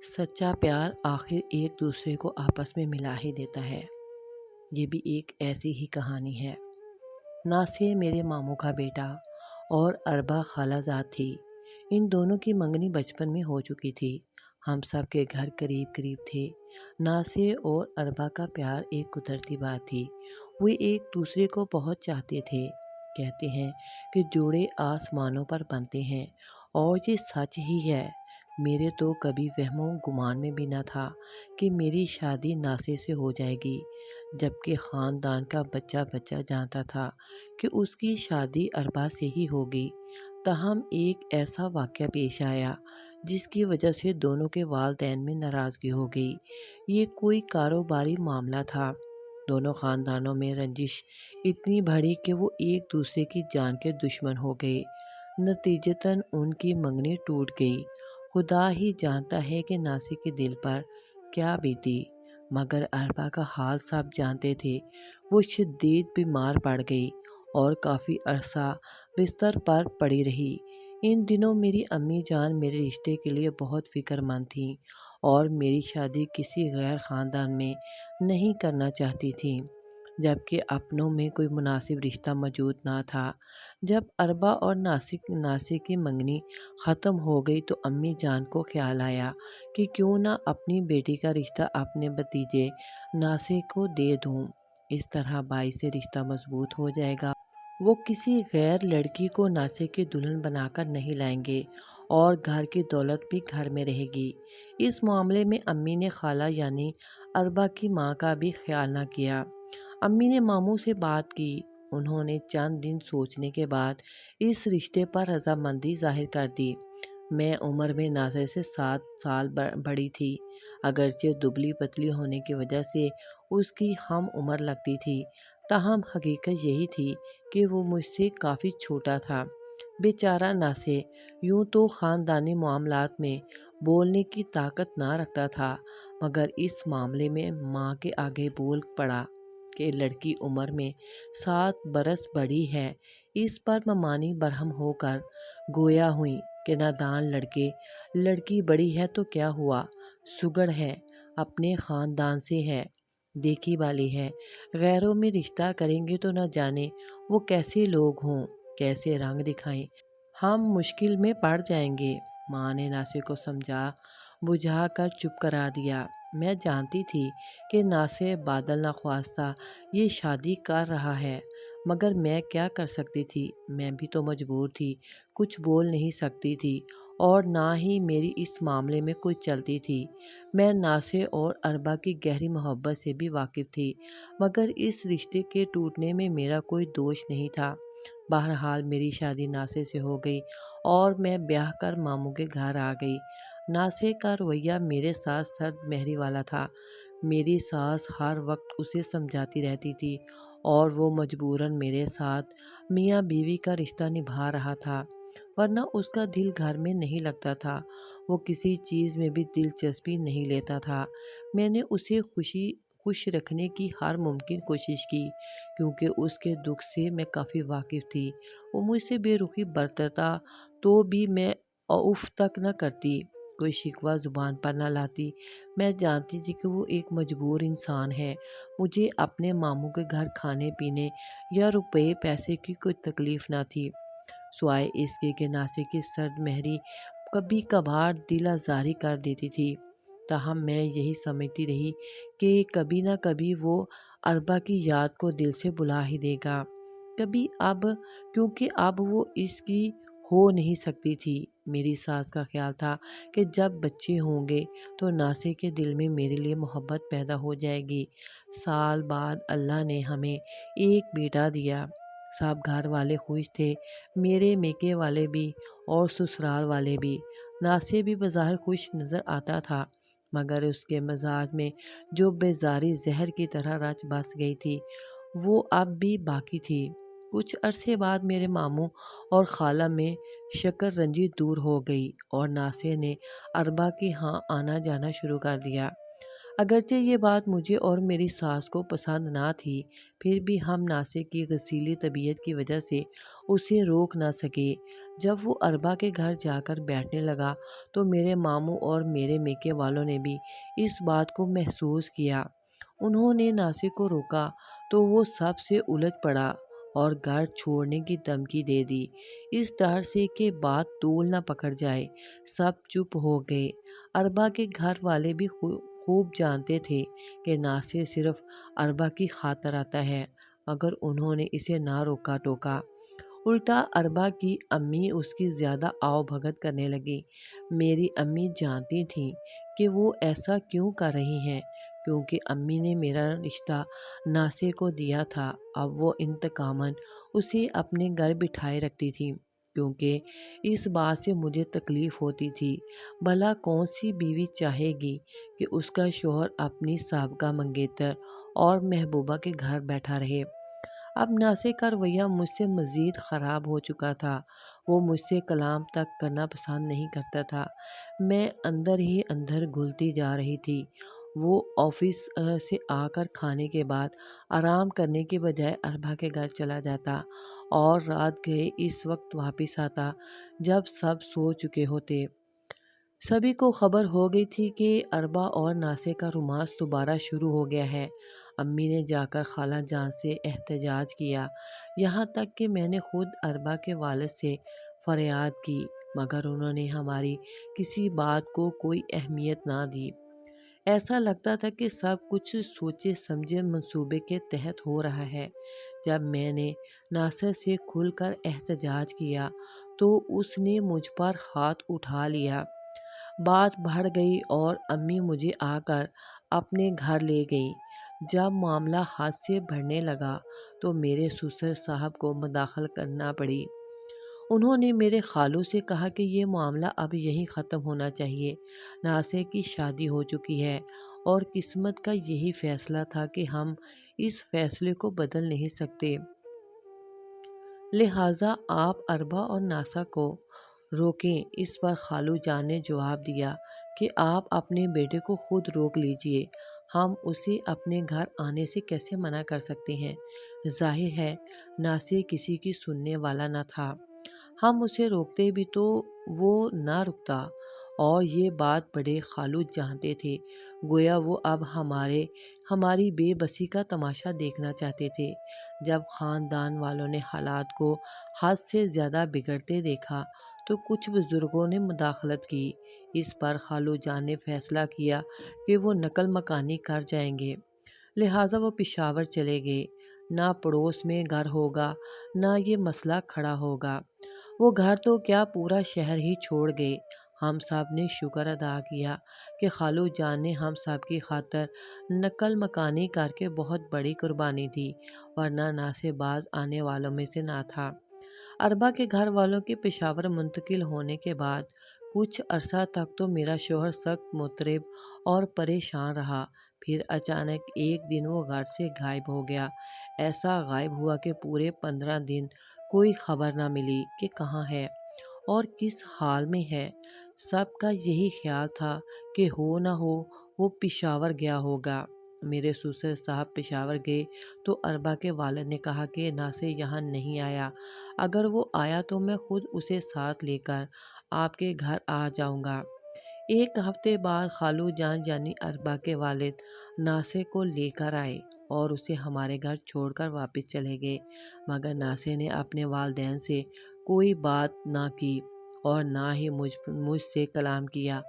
سچا پیار آخر ایک دوسرے کو آپس میں ملا ہی دیتا ہے۔ یہ بھی ایک ایسی ہی کہانی ہے۔ ناصر میرے ماموں کا بیٹا اور اربا خالہ زاد تھی۔ ان دونوں کی منگنی بچپن میں ہو چکی تھی۔ ہم سب کے گھر قریب قریب تھے۔ ناصر اور اربا کا پیار ایک قدرتی بات تھی۔ وہ ایک دوسرے کو بہت چاہتے تھے۔ کہتے ہیں کہ جوڑے آسمانوں پر بنتے ہیں، اور یہ سچ ہی ہے۔ میرے تو کبھی وہم و گمان میں بھی نہ تھا کہ میری شادی ناصر سے ہو جائے گی، جبکہ خاندان کا بچہ بچہ جانتا تھا کہ اس کی شادی اربا سے ہی ہوگی۔ تاہم ایک ایسا واقعہ پیش آیا جس کی وجہ سے دونوں کے والدین میں ناراضگی ہو گئی۔ یہ کوئی کاروباری معاملہ تھا۔ دونوں خاندانوں میں رنجش اتنی بڑھی کہ وہ ایک دوسرے کی جان کے دشمن ہو گئے۔ نتیجتاً ان کی منگنی ٹوٹ گئی۔ خدا ہی جانتا ہے کہ ناصر کے دل پر کیا بیتی، مگر اربا کا حال سب جانتے تھے۔ وہ شدید بیمار پڑ گئی اور کافی عرصہ بستر پر پڑی رہی۔ ان دنوں میری امی جان میرے رشتے کے لیے بہت فکر مند تھیں اور میری شادی کسی غیر خاندان میں نہیں کرنا چاہتی تھیں، جبکہ اپنوں میں کوئی مناسب رشتہ موجود نہ تھا۔ جب اربا اور ناصر کی منگنی ختم ہو گئی تو امی جان کو خیال آیا کہ کیوں نہ اپنی بیٹی کا رشتہ اپنے بھتیجے ناصر کو دے دوں۔ اس طرح بائی سے رشتہ مضبوط ہو جائے گا۔ وہ کسی غیر لڑکی کو ناصر کی دلہن بنا کر نہیں لائیں گے اور گھر کی دولت بھی گھر میں رہے گی۔ اس معاملے میں امی نے خالہ یعنی اربا کی ماں کا بھی خیال نہ کیا۔ امی نے ماموں سے بات کی۔ انہوں نے چند دن سوچنے کے بعد اس رشتے پر رضامندی ظاہر کر دی۔ میں عمر میں ناصر سے 7 سال بڑی تھی، اگرچہ دبلی پتلی ہونے کی وجہ سے اس کی ہم عمر لگتی تھی، تاہم حقیقت یہی تھی کہ وہ مجھ سے کافی چھوٹا تھا۔ بیچارہ ناصر یوں تو خاندانی معاملات میں بولنے کی طاقت نہ رکھتا تھا، مگر اس معاملے میں ماں کے آگے بول پڑا کہ لڑکی عمر میں 7 برس بڑی ہے۔ اس پر ممانی برہم ہو کر گویا ہوئیں کہ نادان لڑکی بڑی ہے تو کیا ہوا، سگڑ ہے، اپنے خاندان سے ہے، دیکھی بالی ہے، غیروں میں رشتہ کریں گے تو نہ جانے وہ کیسے لوگ ہوں، کیسے رنگ دکھائیں، ہم مشکل میں پڑ جائیں گے۔ ماں نے ناصر کو سمجھا بجھا کر چپ کرا دیا۔ میں جانتی تھی کہ ناصر بادل نخواستہ یہ شادی کر رہا ہے، مگر میں کیا کر سکتی تھی؟ میں بھی تو مجبور تھی، کچھ بول نہیں سکتی تھی، اور نہ ہی میری اس معاملے میں کوئی چلتی تھی۔ میں ناصر اور اربا کی گہری محبت سے بھی واقف تھی، مگر اس رشتے کے ٹوٹنے میں میرا کوئی دوش نہیں تھا۔ بہرحال میری شادی ناصر سے ہو گئی اور میں بیاہ کر ماموں کے گھر آ گئی۔ ناصر کا رویہ میرے ساتھ سرد مہری والا تھا۔ میری ساس ہر وقت اسے سمجھاتی رہتی تھی اور وہ مجبوراً میرے ساتھ میاں بیوی کا رشتہ نبھا رہا تھا، ورنہ اس کا دل گھر میں نہیں لگتا تھا۔ وہ کسی چیز میں بھی دلچسپی نہیں لیتا تھا۔ میں نے اسے خوش رکھنے کی ہر ممکن کوشش کی، کیونکہ اس کے دکھ سے میں کافی واقف تھی۔ وہ مجھ سے بے رخی برتتا تو بھی میں اف تک نہ کرتی، کوئی شکوہ زبان پر نہ لاتی۔ میں جانتی تھی کہ وہ ایک مجبور انسان ہے۔ مجھے اپنے ماموں کے گھر کھانے پینے یا روپے پیسے کی کوئی تکلیف نہ تھی، سوائے اس کے کہ ناصر کی سرد مہری کبھی کبھار دل آزاری کر دیتی تھی۔ تاہم میں یہی سمجھتی رہی کہ کبھی نہ کبھی وہ اربا کی یاد کو دل سے بلا ہی دے گا، کیونکہ اب وہ اس کی ہو نہیں سکتی تھی۔ میری ساس کا خیال تھا کہ جب بچے ہوں گے تو ناصر کے دل میں میرے لیے محبت پیدا ہو جائے گی۔ سال بعد اللہ نے ہمیں ایک بیٹا دیا۔ سب گھر والے خوش تھے، میرے میکے والے بھی اور سسرال والے بھی۔ ناصر بھی بظاہر خوش نظر آتا تھا، مگر اس کے مزاج میں جو بیزاری زہر کی طرح رچ بس گئی تھی وہ اب بھی باقی تھی۔ کچھ عرصے بعد میرے ماموں اور خالہ میں شکر رنجی دور ہو گئی اور ناصر نے اربا کے ہاں آنا جانا شروع کر دیا۔ اگرچہ یہ بات مجھے اور میری ساس کو پسند نہ تھی، پھر بھی ہم ناصر کی غسیلی طبیعت کی وجہ سے اسے روک نہ سکے۔ جب وہ اربا کے گھر جا کر بیٹھنے لگا تو میرے ماموں اور میرے میکے والوں نے بھی اس بات کو محسوس کیا۔ انہوں نے ناصر کو روکا تو وہ سب سے الجھ پڑا اور گھر چھوڑنے کی دھمکی دے دی۔ اس ڈر سے کہ بات طول نہ پکڑ جائے، سب چپ ہو گئے۔ اربا کے گھر والے بھی خوب جانتے تھے کہ ناصر صرف اربا کی خاطر آتا ہے، مگر انہوں نے اسے نہ روکا ٹوکا۔ الٹا اربا کی امی اس کی زیادہ آؤ بھگت کرنے لگی۔ میری امی جانتی تھیں کہ وہ ایسا کیوں کر رہی ہیں، کیونکہ امی نے میرا رشتہ ناصر کو دیا تھا۔ اب وہ انتقاماً اسے اپنے گھر بٹھائے رکھتی تھی، کیونکہ اس بات سے مجھے تکلیف ہوتی تھی۔ بھلا کون سی بیوی چاہے گی کہ اس کا شوہر اپنی سابقہ منگیتر اور محبوبہ کے گھر بیٹھا رہے؟ اب ناصر کا رویہ مجھ سے مزید خراب ہو چکا تھا۔ وہ مجھ سے کلام تک کرنا پسند نہیں کرتا تھا۔ میں اندر ہی اندر گھلتی جا رہی تھی۔ وہ آفس سے آ کر کھانے کے بعد آرام کرنے کے بجائے اربا کے گھر چلا جاتا اور رات گئے اس وقت واپس آتا جب سب سو چکے ہوتے۔ سبھی کو خبر ہو گئی تھی کہ اربا اور ناصر کا رومانس دوبارہ شروع ہو گیا ہے۔ امی نے جا کر خالہ جان سے احتجاج کیا، یہاں تک کہ میں نے خود اربا کے والد سے فریاد کی، مگر انہوں نے ہماری کسی بات کو کوئی اہمیت نہ دی۔ ایسا لگتا تھا کہ سب کچھ سوچے سمجھے منصوبے کے تحت ہو رہا ہے۔ جب میں نے ناصر سے کھل کر احتجاج کیا تو اس نے مجھ پر ہاتھ اٹھا لیا۔ بات بڑھ گئی اور امی مجھے آ کر اپنے گھر لے گئی۔ جب معاملہ حد سے بڑھنے لگا تو میرے سسر صاحب کو مداخلت کرنا پڑی۔ انہوں نے میرے خالو سے کہا کہ یہ معاملہ اب یہیں ختم ہونا چاہیے۔ ناصر کی شادی ہو چکی ہے اور قسمت کا یہی فیصلہ تھا کہ ہم اس فیصلے کو بدل نہیں سکتے۔ لہٰذا آپ اربا اور ناصر کو روکیں۔ اس پر خالو جان نے جواب دیا کہ آپ اپنے بیٹے کو خود روک لیجئے، ہم اسے اپنے گھر آنے سے کیسے منع کر سکتے ہیں؟ ظاہر ہے ناصر کسی کی سننے والا نہ تھا۔ ہم اسے روکتے بھی تو وہ نہ رکتا، اور یہ بات بڑے خالو جانتے تھے، گویا وہ اب ہماری بے بسی کا تماشا دیکھنا چاہتے تھے۔ جب خاندان والوں نے حالات کو حد سے زیادہ بگڑتے دیکھا تو کچھ بزرگوں نے مداخلت کی۔ اس پر خالو جان نے فیصلہ کیا کہ وہ نقل مکانی کر جائیں گے، لہٰذا وہ پشاور چلے گئے۔ نہ پڑوس میں گھر ہوگا، نہ یہ مسئلہ کھڑا ہوگا۔ وہ گھر تو کیا پورا شہر ہی چھوڑ گئے۔ ہم سب نے شکر ادا کیا کہ خالو جان نے ہم سب کی خاطر نقل مکانی کر کے بہت بڑی قربانی دی، ورنہ ناصر باز آنے والوں میں سے نہ تھا۔ اربا کے گھر والوں کے پشاور منتقل ہونے کے بعد کچھ عرصہ تک تو میرا شوہر سخت مضطرب اور پریشان رہا۔ پھر اچانک ایک دن وہ گھر سے غائب ہو گیا۔ ایسا غائب ہوا کہ پورے 15 دن کوئی خبر نہ ملی کہ کہاں ہے اور کس حال میں ہے۔ سب کا یہی خیال تھا کہ ہو نہ ہو وہ پشاور گیا ہوگا۔ میرے سسر صاحب پشاور گئے تو اربا کے والد نے کہا کہ ناصر یہاں نہیں آیا، اگر وہ آیا تو میں خود اسے ساتھ لے کر آپ کے گھر آ جاؤں گا۔ ایک ہفتے بعد خالو جان یعنی اربا کے والد ناصر کو لے کر آئے اور اسے ہمارے گھر چھوڑ کر واپس چلے گئے، مگر ناصر نے اپنے والدین سے کوئی بات نہ کی اور نہ ہی مجھ سے کلام کیا۔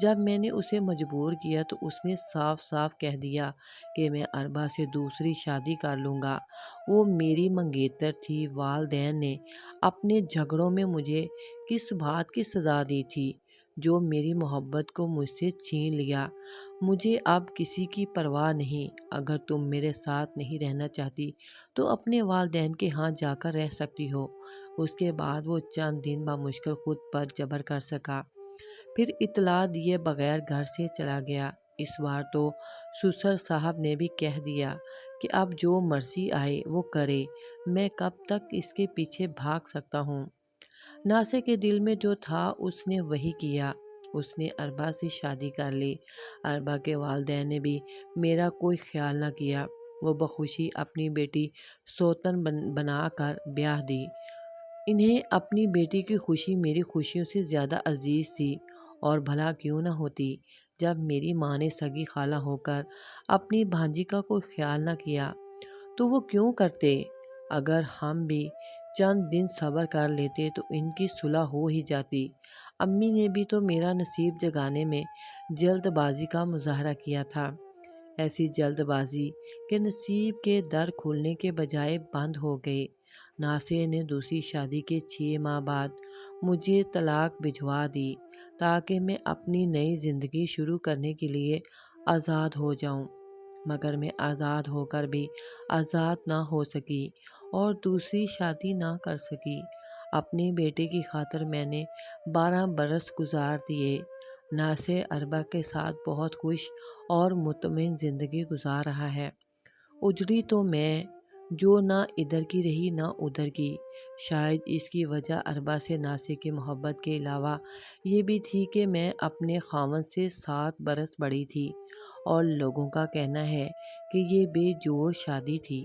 جب میں نے اسے مجبور کیا تو اس نے صاف صاف کہہ دیا کہ میں اربا سے دوسری شادی کر لوں گا۔ وہ میری منگیتر تھی۔ والدین نے اپنے جھگڑوں میں مجھے کس بات کی سزا دی تھی؟ جو میری محبت کو مجھ سے چھین لیا۔ مجھے اب کسی کی پرواہ نہیں۔ اگر تم میرے ساتھ نہیں رہنا چاہتی تو اپنے والدین کے ہاں جا کر رہ سکتی ہو۔ اس کے بعد وہ چند دن بمشکل خود پر جبر کر سکا، پھر اطلاع دیے بغیر گھر سے چلا گیا۔ اس بار تو سسر صاحب نے بھی کہہ دیا کہ اب جو مرضی آئے وہ کرے، میں کب تک اس کے پیچھے بھاگ سکتا ہوں۔ ناصر کے دل میں جو تھا اس نے وہی کیا۔ اس نے اربا سے شادی کر لی۔ اربا کے والدین نے بھی میرا کوئی خیال نہ کیا، وہ بخوشی اپنی بیٹی سوتن بنا کر بیاہ دی۔ انہیں اپنی بیٹی کی خوشی میری خوشیوں سے زیادہ عزیز تھی، اور بھلا کیوں نہ ہوتی جب میری ماں نے سگی خالہ ہو کر اپنی بھانجی کا کوئی خیال نہ کیا تو وہ کیوں کرتے؟ اگر ہم بھی چند دن صبر کر لیتے تو ان کی صلح ہو ہی جاتی۔ امی نے بھی تو میرا نصیب جگانے میں جلد بازی کا مظاہرہ کیا تھا، ایسی جلد بازی کہ نصیب کے در کھلنے کے بجائے بند ہو گئے۔ ناصر نے دوسری شادی کے 6 ماہ بعد مجھے طلاق بھجوا دی تاکہ میں اپنی نئی زندگی شروع کرنے کے لیے آزاد ہو جاؤں، مگر میں آزاد ہو کر بھی آزاد نہ ہو سکی اور دوسری شادی نہ کر سکی۔ اپنے بیٹے کی خاطر میں نے 12 برس گزار دیے۔ ناصر اربا کے ساتھ بہت خوش اور مطمئن زندگی گزار رہا ہے۔ اجڑی تو میں، جو نہ ادھر کی رہی نہ ادھر کی۔ شاید اس کی وجہ اربا سے ناصر کی محبت کے علاوہ یہ بھی تھی کہ میں اپنے خاوند سے 7 برس بڑی تھی، اور لوگوں کا کہنا ہے کہ یہ بے جوڑ شادی تھی۔